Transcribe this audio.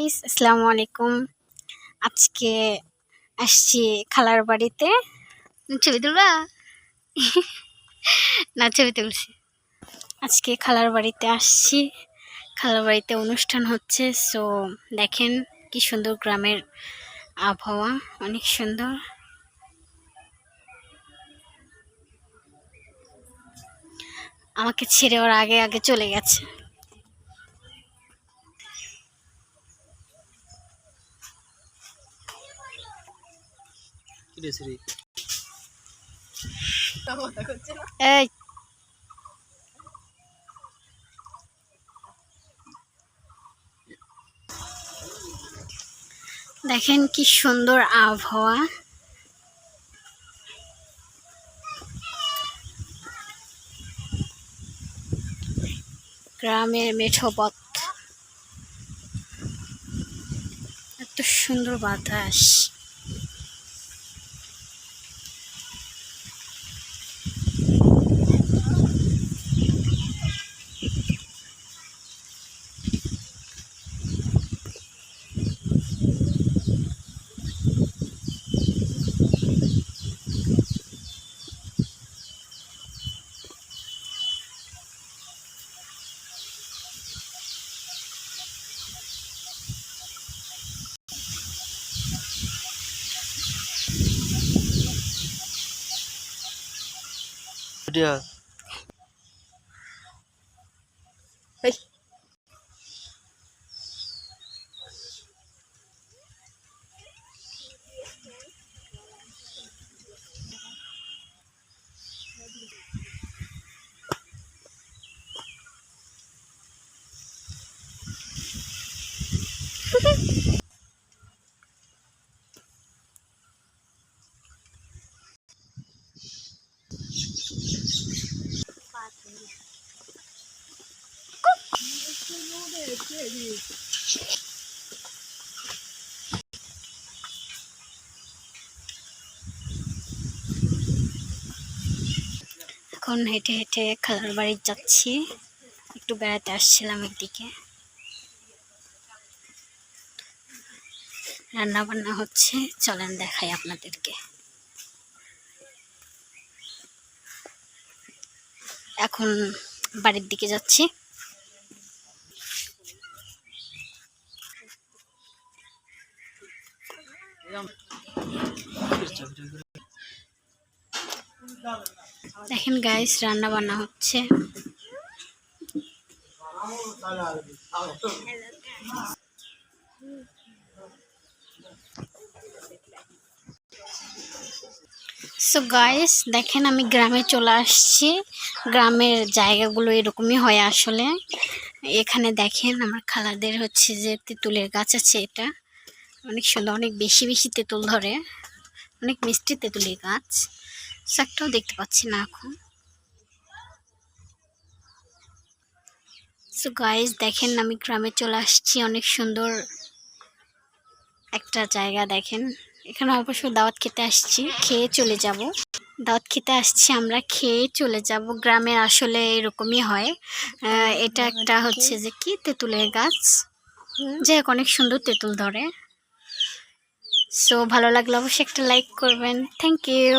Guys, আসসালামু আলাইকুম। আজকে আসছি খালার বাড়িতে। ছবি তুলবা? না, ছবি তুলছি। আজকে খালার বাড়িতে আসছি। খালার বাড়িতে অনুষ্ঠান হচ্ছে। সো দেখেন কি সুন্দর গ্রামের আবহাওয়া, অনেক সুন্দর। আমাকে ছেড়ে ওর আগে আগে চলে গেছে। এই দেখেন কি সুন্দর আবহাওয়া। গ্রামের মেঠো পথ, এত সুন্দর বাতাস। এখন হেঁটে হেঁটে খালার বাড়ি যাচ্ছি। একটু বেড়াতে আসছিলাম একদিকে। রান্না বান্না হচ্ছে, চলেন দেখাই আপনাদেরকে। এখন বাড়ির দিকে যাচ্ছি। দেখেন গাইস, রান্না বান্না হচ্ছে। সো গাইস, দেখেন আমি গ্রামে চলে আসছি। গ্রামের জায়গাগুলো এরকমই হয় আসলে। এখানে দেখেন আমার খালাদের হচ্ছে যে তেঁতুলের গাছ আছে। এটা অনেক সুন্দর, অনেক বেশি বেশি তেঁতুল ধরে, অনেক মিষ্টি তেঁতুলের গাছ। একটাও দেখতে পাচ্ছি না এখন। সো গাইস, দেখেন আমি গ্রামে চলে আসছি। অনেক সুন্দর একটা জায়গা দেখেন। এখানে অবশ্য দাওয়াত খেতে আসছি, খেয়ে চলে যাব। দাওয়াত খেতে আসছি আমরা, খেয়ে চলে যাব। গ্রামের আসলে এরকমই হয়। এটা একটা হচ্ছে যে কি তেঁতুলের গাছ, যাই হোক অনেক সুন্দর তেঁতুল ধরে। সো ভালো লাগলে অবশ্যই একটা লাইক করবেন। Thank you.